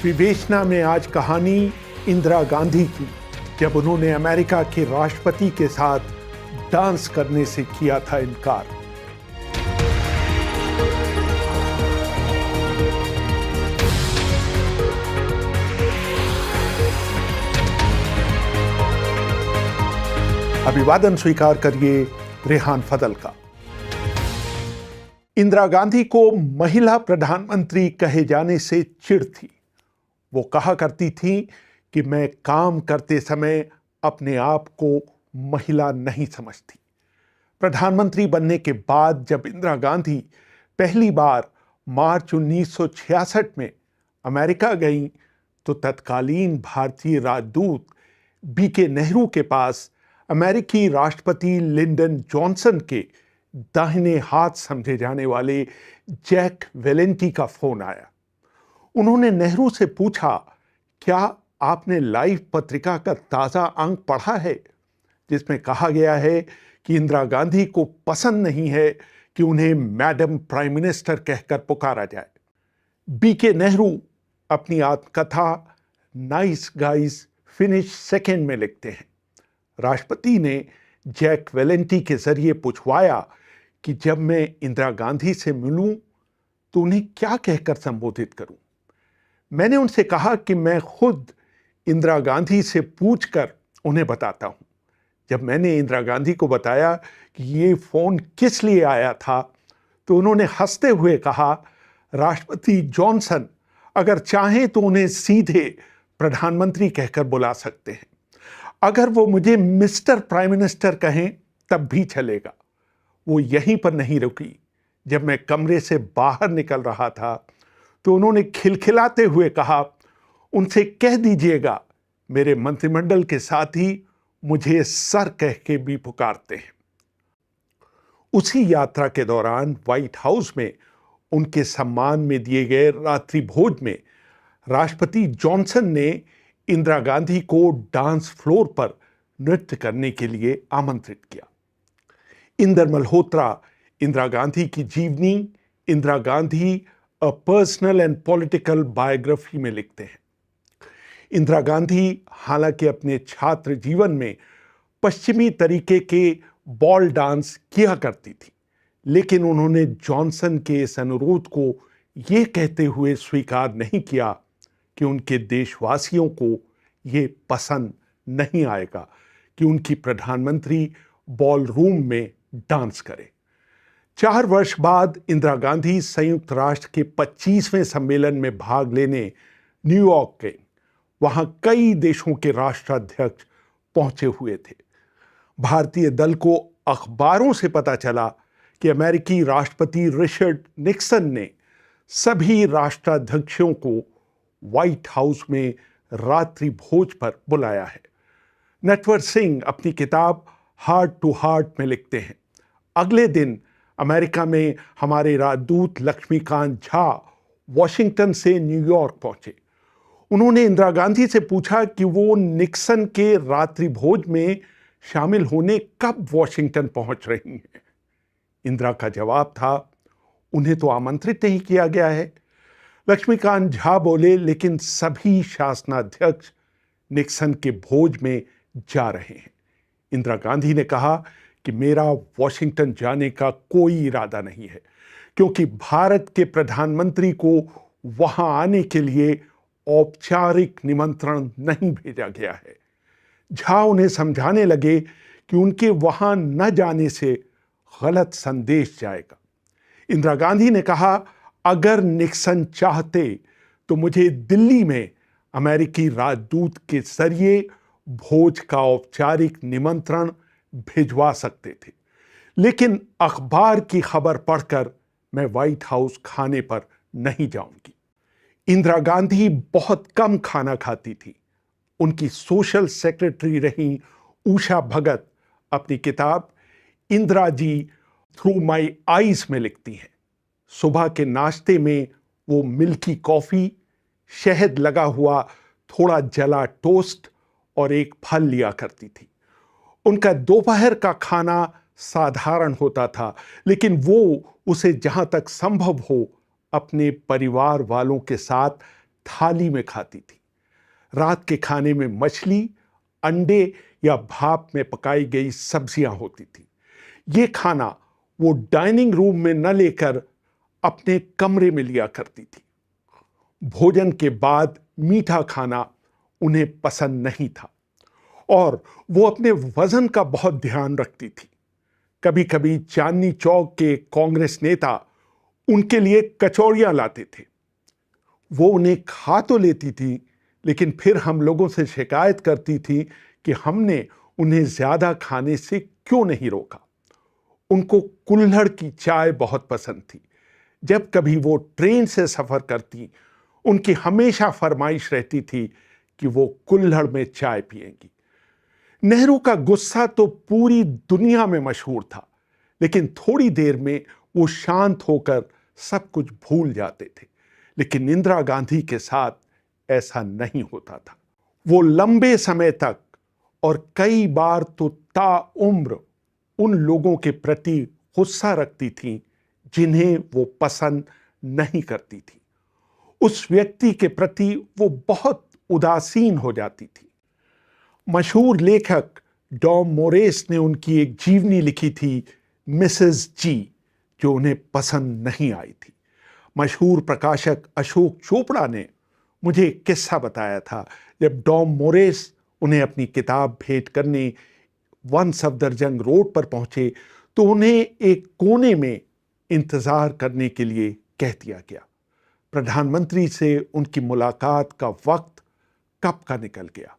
विवेचना में आज कहानी इंदिरा गांधी की, जब उन्होंने अमेरिका के राष्ट्रपति के साथ डांस करने से किया था इनकार। अभिवादन स्वीकार करिए रेहान फदल का। इंदिरा गांधी को महिला प्रधानमंत्री कहे जाने से चिढ़ थी। वो कहा करती थी कि मैं काम करते समय अपने आप को महिला नहीं समझती। प्रधानमंत्री बनने के बाद जब इंदिरा गांधी पहली बार मार्च 1966 में अमेरिका गईं, तो तत्कालीन भारतीय राजदूत बीके नेहरू के पास अमेरिकी राष्ट्रपति लिंडन जॉनसन के दाहिने हाथ समझे जाने वाले जैक वेलेंटी का फोन आया। उन्होंने नेहरू से पूछा, क्या आपने लाइफ पत्रिका का ताजा अंक पढ़ा है, जिसमें कहा गया है कि इंदिरा गांधी को पसंद नहीं है कि उन्हें मैडम प्राइम मिनिस्टर कहकर पुकारा जाए। बीके नेहरू अपनी आत्मकथा नाइस गाइज फिनिश सेकेंड में लिखते हैं, राष्ट्रपति ने जैक वेलेंटी के जरिए पूछवाया कि जब मैं इंदिरा गांधी से मिलूं तो उन्हें क्या कहकर संबोधित करूं। मैंने उनसे कहा कि मैं खुद इंदिरा गांधी से पूछकर उन्हें बताता हूं। जब मैंने इंदिरा गांधी को बताया कि ये फोन किस लिए आया था, तो उन्होंने हंसते हुए कहा, राष्ट्रपति जॉनसन अगर चाहें तो उन्हें सीधे प्रधानमंत्री कहकर बुला सकते हैं। अगर वो मुझे मिस्टर प्राइम मिनिस्टर कहें तब भी चलेगा। वो यहीं पर नहीं रुकी। जब मैं कमरे से बाहर निकल रहा था तो उन्होंने खिलखिलाते हुए कहा, उनसे कह दीजिएगा मेरे मंत्रिमंडल के साथी मुझे सर कह के भी पुकारते हैं। उसी यात्रा के दौरान व्हाइट हाउस में उनके सम्मान में दिए गए रात्रि भोज में राष्ट्रपति जॉनसन ने इंदिरा गांधी को डांस फ्लोर पर नृत्य करने के लिए आमंत्रित किया। इंदर मल्होत्रा इंदिरा गांधी की जीवनी Indira Gandhi a personal and political biography में लिखते हैं, इंदिरा गांधी हालांकि अपने छात्र जीवन में पश्चिमी तरीके के बॉल डांस किया करती थी, लेकिन उन्होंने जॉनसन के इस अनुरोध को ये कहते हुए स्वीकार नहीं किया कि उनके देशवासियों को ये पसंद नहीं आएगा कि उनकी प्रधानमंत्री बॉल रूम में डांस करे। 4 वर्ष बाद इंदिरा गांधी संयुक्त राष्ट्र के 25वें सम्मेलन में भाग लेने न्यूयॉर्क गए। वहां कई देशों के राष्ट्राध्यक्ष पहुंचे हुए थे। भारतीय दल को अखबारों से पता चला कि अमेरिकी राष्ट्रपति रिचर्ड निक्सन ने सभी राष्ट्राध्यक्षों को व्हाइट हाउस में रात्रि भोज पर बुलाया है। नटवर सिंह अपनी किताब हार्ट टू हार्ट में लिखते हैं, अगले दिन अमेरिका में हमारे राजदूत लक्ष्मीकांत झा वॉशिंगटन से न्यूयॉर्क पहुंचे। उन्होंने इंदिरा गांधी से पूछा कि वो निक्सन के रात्रि भोज में शामिल होने कब वॉशिंगटन पहुंच रही हैं। इंदिरा का जवाब था, उन्हें तो आमंत्रित नहीं किया गया है। लक्ष्मीकांत झा बोले, लेकिन सभी शासनाध्यक्ष निक्सन के भोज में जा रहे हैं। इंदिरा गांधी ने कहा कि मेरा वॉशिंगटन जाने का कोई इरादा नहीं है, क्योंकि भारत के प्रधानमंत्री को वहां आने के लिए औपचारिक निमंत्रण नहीं भेजा गया है। झा उन्हें समझाने लगे कि उनके वहां न जाने से गलत संदेश जाएगा। इंदिरा गांधी ने कहा, अगर निक्सन चाहते तो मुझे दिल्ली में अमेरिकी राजदूत के जरिए भोज का औपचारिक निमंत्रण भिजवा सकते थे, लेकिन अखबार की खबर पढ़कर मैं व्हाइट हाउस खाने पर नहीं जाऊंगी। इंदिरा गांधी बहुत कम खाना खाती थी। उनकी सोशल सेक्रेटरी रही उषा भगत अपनी किताब Indira ji through my eyes में लिखती हैं, सुबह के नाश्ते में वो मिल्की कॉफी, शहद लगा हुआ थोड़ा जला टोस्ट और एक फल लिया करती थी। उनका दोपहर का खाना साधारण होता था, लेकिन वो उसे जहां तक संभव हो अपने परिवार वालों के साथ थाली में खाती थी। रात के खाने में मछली, अंडे या भाप में पकाई गई सब्जियां होती थी। ये खाना वो डाइनिंग रूम में न लेकर अपने कमरे में लिया करती थी। भोजन के बाद मीठा खाना उन्हें पसंद नहीं था और वो अपने वजन का बहुत ध्यान रखती थी। कभी कभी चांदनी चौक के कांग्रेस नेता उनके लिए कचौड़ियां लाते थे। वो उन्हें खा तो लेती थी, लेकिन फिर हम लोगों से शिकायत करती थी कि हमने उन्हें ज्यादा खाने से क्यों नहीं रोका। उनको कुल्हड़ की चाय बहुत पसंद थी। जब कभी वो ट्रेन से सफर करती, उनकी हमेशा फरमाइश रहती थी कि वो कुल्हड़ में चाय पिएंगी। नेहरू का गुस्सा तो पूरी दुनिया में मशहूर था, लेकिन थोड़ी देर में वो शांत होकर सब कुछ भूल जाते थे। लेकिन इंदिरा गांधी के साथ ऐसा नहीं होता था। वो लंबे समय तक और कई बार तो ताउम्र उन लोगों के प्रति गुस्सा रखती थी जिन्हें वो पसंद नहीं करती थी। उस व्यक्ति के प्रति वो बहुत उदासीन हो जाती थी। मशहूर लेखक डॉम मोरेस ने उनकी एक जीवनी लिखी थी, मिसेस जी, जो उन्हें पसंद नहीं आई थी। मशहूर प्रकाशक अशोक चोपड़ा ने मुझे एक किस्सा बताया था। जब डॉम मोरेस उन्हें अपनी किताब भेंट करने वन सफदरजंग रोड पर पहुंचे तो उन्हें एक कोने में इंतजार करने के लिए कह दिया गया। प्रधानमंत्री से उनकी मुलाकात का वक्त कब का निकल गया।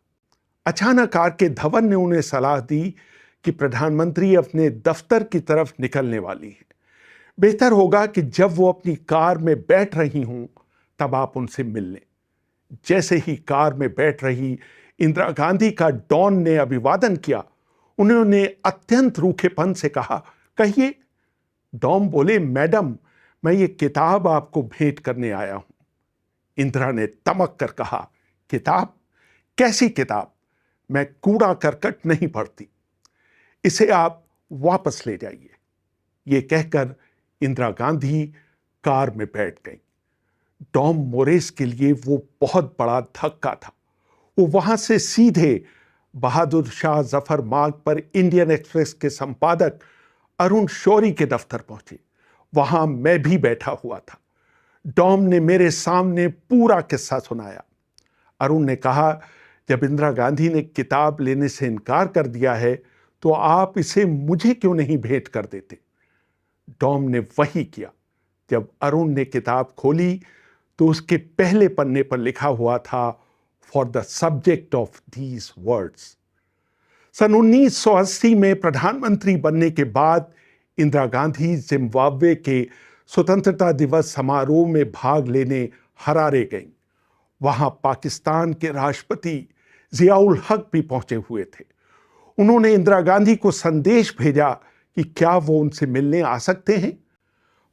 अचानक आर.के. धवन ने उन्हें सलाह दी कि प्रधानमंत्री अपने दफ्तर की तरफ निकलने वाली हैं। बेहतर होगा कि जब वो अपनी कार में बैठ रही हों तब आप उनसे मिल लें। जैसे ही कार में बैठ रही इंदिरा गांधी का डॉन ने अभिवादन किया, उन्होंने अत्यंत रूखेपन से कहा, कहिए। डॉन बोले, मैडम, मैं ये किताब आपको भेंट करने आया हूं। इंदिरा ने तमक कर कहा, किताब? कैसी किताब? मैं कूड़ा करकट नहीं पढ़ती, इसे आप वापस ले जाइए। ये कहकर इंदिरा गांधी कार में बैठ गई। डॉम मोरेस के लिए वो बहुत बड़ा धक्का था। वो वहां से सीधे बहादुर शाह जफर मार्ग पर इंडियन एक्सप्रेस के संपादक अरुण शौरी के दफ्तर पहुंचे। वहां मैं भी बैठा हुआ था। डॉम ने मेरे सामने पूरा किस्सा सुनाया। अरुण ने कहा, जब इंदिरा गांधी ने किताब लेने से इनकार कर दिया है तो आप इसे मुझे क्यों नहीं भेंट कर देते। डॉम ने वही किया। जब अरुण ने किताब खोली तो उसके पहले पन्ने पर लिखा हुआ था, for the subject of these words. सन 1980 में प्रधानमंत्री बनने के बाद इंदिरा गांधी जिम्बाब्वे के स्वतंत्रता दिवस समारोह में भाग लेने हरारे गईं। वहां पाकिस्तान के राष्ट्रपति जियाउल हक भी पहुंचे हुए थे। उन्होंने इंदिरा गांधी को संदेश भेजा कि क्या वो उनसे मिलने आ सकते हैं।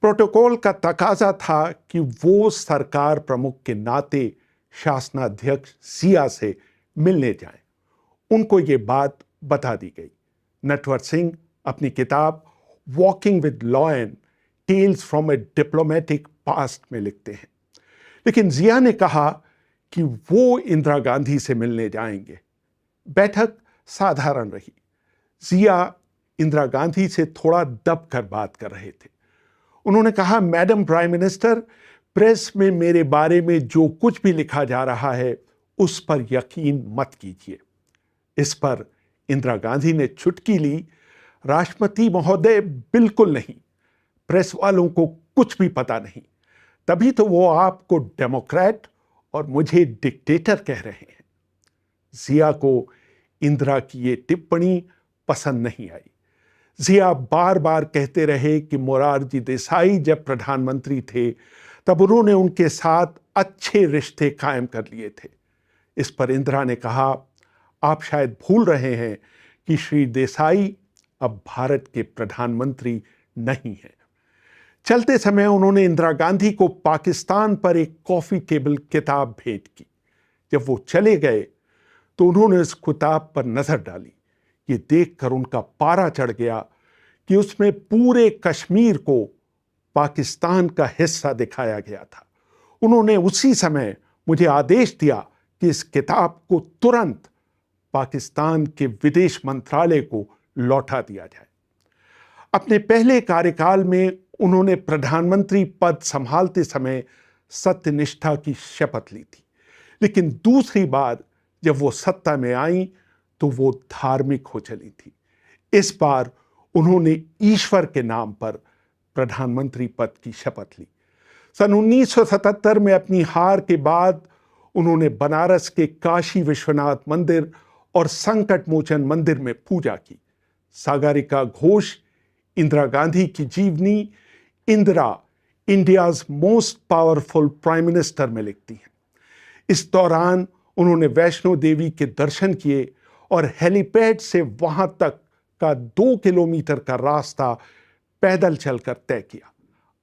प्रोटोकॉल का तकाजा था कि वो सरकार प्रमुख के नाते शासनाध्यक्ष जिया से मिलने जाएं। उनको ये बात बता दी गई। नटवर सिंह अपनी किताब walking with lion, tales from a diplomatic past में लिखते हैं। लेकिन जिया ने कहा कि वो इंदिरा गांधी से मिलने जाएंगे। बैठक साधारण रही। जिया इंदिरा गांधी से थोड़ा दब कर बात कर रहे थे। उन्होंने कहा, मैडम प्राइम मिनिस्टर, प्रेस में मेरे बारे में जो कुछ भी लिखा जा रहा है उस पर यकीन मत कीजिए। इस पर इंदिरा गांधी ने चुटकी ली, राष्ट्रपति महोदय, बिल्कुल नहीं, प्रेस वालों को कुछ भी पता नहीं, तभी तो वो आपको डेमोक्रेट और मुझे डिक्टेटर कह रहे हैं। जिया को इंदिरा की ये टिप्पणी पसंद नहीं आई। जिया बार बार कहते रहे कि मोरारजी देसाई जब प्रधानमंत्री थे तब उन्होंने उनके साथ अच्छे रिश्ते कायम कर लिए थे। इस पर इंदिरा ने कहा, आप शायद भूल रहे हैं कि श्री देसाई अब भारत के प्रधानमंत्री नहीं हैं। चलते समय उन्होंने इंदिरा गांधी को पाकिस्तान पर एक कॉफी टेबल किताब भेंट की। जब वो चले गए तो उन्होंने उस किताब पर नजर डाली। ये देखकर उनका पारा चढ़ गया कि उसमें पूरे कश्मीर को पाकिस्तान का हिस्सा दिखाया गया था। उन्होंने उसी समय मुझे आदेश दिया कि इस किताब को तुरंत पाकिस्तान के विदेश मंत्रालय को लौटा दिया जाए। अपने पहले कार्यकाल में उन्होंने प्रधानमंत्री पद संभालते समय सत्यनिष्ठा की शपथ ली थी, लेकिन दूसरी बार जब वो सत्ता में आई तो वो धार्मिक हो चली थी। इस बार उन्होंने ईश्वर के नाम पर प्रधानमंत्री पद की शपथ ली। सन 1977 में अपनी हार के बाद उन्होंने बनारस के काशी विश्वनाथ मंदिर और संकट मोचन मंदिर में पूजा की। सागरिका घोष इंदिरा गांधी की जीवनी Indira India's most powerful prime minister में लिखती हैं। इस दौरान उन्होंने वैष्णो देवी के दर्शन किए और हेलीपैड से वहां तक का 2 किलोमीटर का रास्ता पैदल चलकर तय किया।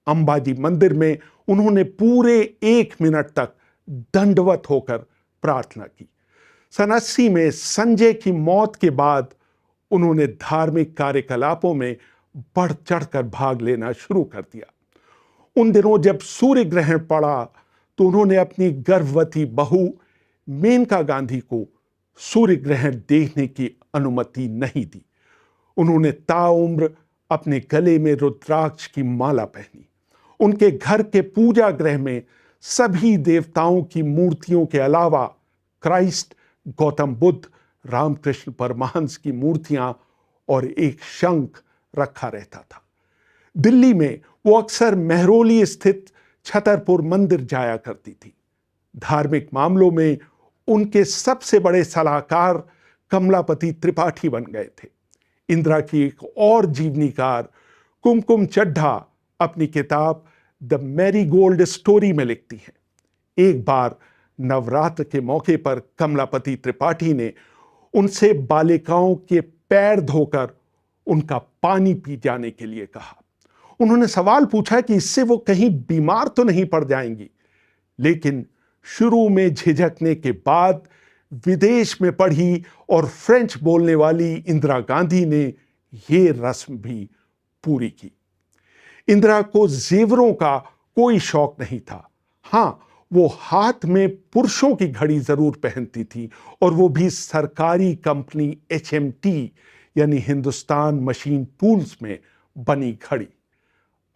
अंबाजी मंदिर में उन्होंने पूरे 1 मिनट तक दंडवत होकर प्रार्थना की। सन 80 में संजय की मौत के बाद उन्होंने धार्मिक कार्यकलापों में बढ़ चढ़कर भाग लेना शुरू कर दिया। उन दिनों जब सूर्य ग्रहण पड़ा तो उन्होंने अपनी गर्भवती बहू मेनका गांधी को सूर्य ग्रहण देखने की अनुमति नहीं दी। उन्होंने ताउम्र अपने गले में रुद्राक्ष की माला पहनी। उनके घर के पूजा गृह में सभी देवताओं की मूर्तियों के अलावा क्राइस्ट, गौतम बुद्ध, रामकृष्ण परमहंस की मूर्तियां और एक शंख रखा रहता था। दिल्ली में वो अक्सर मेहरौली स्थित छतरपुर मंदिर जाया करती थी। धार्मिक मामलों में उनके सबसे बड़े सलाहकार कमलापति त्रिपाठी बन गए थे। इंदिरा की एक और जीवनीकार कुमकुम चड्ढा अपनी किताब द मैरीगोल्ड स्टोरी में लिखती हैं, एक बार नवरात्र के मौके पर कमलापति त्रिपाठी ने उनसे बालिकाओं के पैर धोकर उनका पानी पी जाने के लिए कहा। उन्होंने सवाल पूछा कि इससे वो कहीं बीमार तो नहीं पड़ जाएंगी, लेकिन शुरू में झिझकने के बाद विदेश में पढ़ी और फ्रेंच बोलने वाली इंदिरा गांधी ने ये रस्म भी पूरी की। इंदिरा को जेवरों का कोई शौक नहीं था। हाँ, वो हाथ में पुरुषों की घड़ी जरूर पहनती थी, और वो भी सरकारी कंपनी HMT यानी हिंदुस्तान मशीन टूल्स में बनी घड़ी।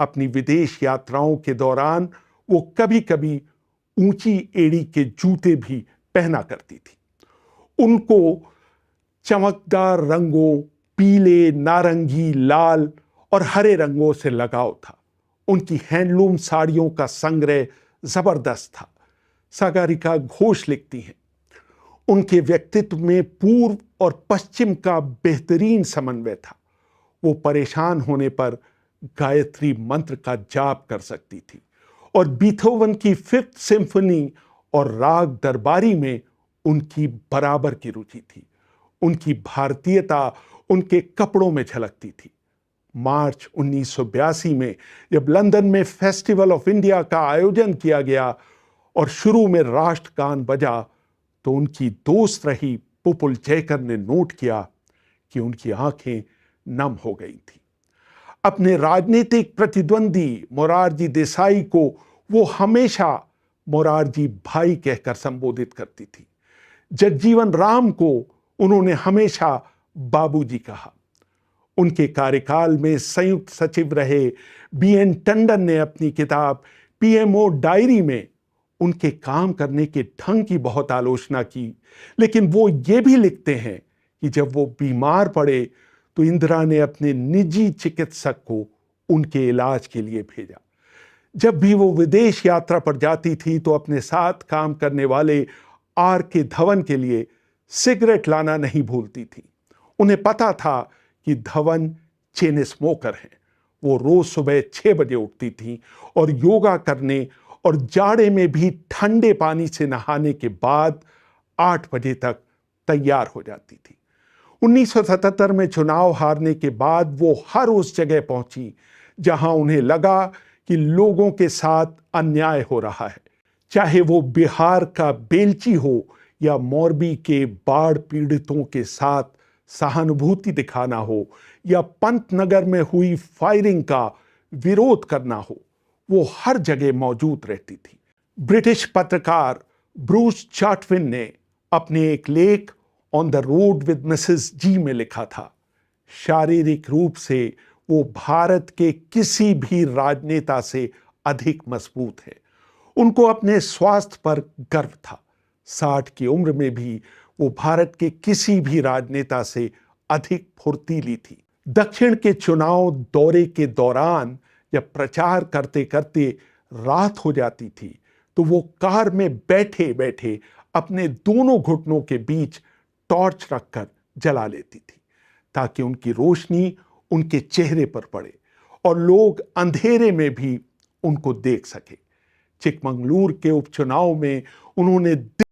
अपनी विदेश यात्राओं के दौरान वो कभी कभी ऊंची एड़ी के जूते भी पहना करती थी। उनको चमकदार रंगों, पीले, नारंगी, लाल और हरे रंगों से लगाव था। उनकी हैंडलूम साड़ियों का संग्रह जबरदस्त था। सागरिका घोष लिखती हैं, उनके व्यक्तित्व में पूर्व और पश्चिम का बेहतरीन समन्वय था। वो परेशान होने पर गायत्री मंत्र का जाप कर सकती थी, और बीथोवन की 5th सिम्फनी और राग दरबारी में उनकी बराबर की रुचि थी। उनकी भारतीयता उनके कपड़ों में झलकती थी। मार्च 1982 में जब लंदन में फेस्टिवल ऑफ इंडिया का आयोजन किया गया और शुरू में राष्ट्रगान बजा, तो उनकी दोस्त रही पुपुल जयकर ने नोट किया कि उनकी आंखें नम हो गई थी। अपने राजनीतिक प्रतिद्वंदी मोरारजी देसाई को वो हमेशा मोरारजी भाई कहकर संबोधित करती थी। जगजीवन राम को उन्होंने हमेशा बाबूजी कहा। उनके कार्यकाल में संयुक्त सचिव रहे BN टंडन ने अपनी किताब PMO डायरी में उनके काम करने के ढंग की बहुत आलोचना की, लेकिन वो ये भी लिखते हैं कि जब वो बीमार पड़े तो इंदिरा ने अपने निजी चिकित्सक को उनके इलाज के लिए भेजा। जब भी वो विदेश यात्रा पर जाती थी तो अपने साथ काम करने वाले RK धवन के लिए सिगरेट लाना नहीं भूलती थी। उन्हें पता था कि धवन चेन स्मोकर हैं। वो रोज सुबह 6 बजे उठती थी और योगा करने और जाड़े में भी ठंडे पानी से नहाने के बाद 8 बजे तक तैयार हो जाती थी। 1977 में चुनाव हारने के बाद वो हर उस जगह पहुंची जहां उन्हें लगा कि लोगों के साथ अन्याय हो रहा है, चाहे वो बिहार का बेलची हो या मोरबी के बाढ़ पीड़ितों के साथ सहानुभूति दिखाना हो या पंतनगर में हुई फायरिंग का विरोध करना हो, वो हर जगह मौजूद रहती थी। ब्रिटिश पत्रकार ब्रूस चाटविन ने अपने एक लेख on the road with Mrs G में लिखा था, शारीरिक रूप से वो भारत के किसी भी राजनेता से अधिक मजबूत है। उनको अपने स्वास्थ्य पर गर्व था। 60 की उम्र में भी वो भारत के किसी भी राजनेता से अधिक फुर्तीली थी। दक्षिण के चुनाव दौरे के दौरान जब प्रचार करते करते रात हो जाती थी तो वो कार में बैठे बैठे अपने दोनों घुटनों के बीच टॉर्च रखकर जला लेती थी ताकि उनकी रोशनी उनके चेहरे पर पड़े और लोग अंधेरे में भी उनको देख सके। चिकमंगलूर के उपचुनाव में उन्होंने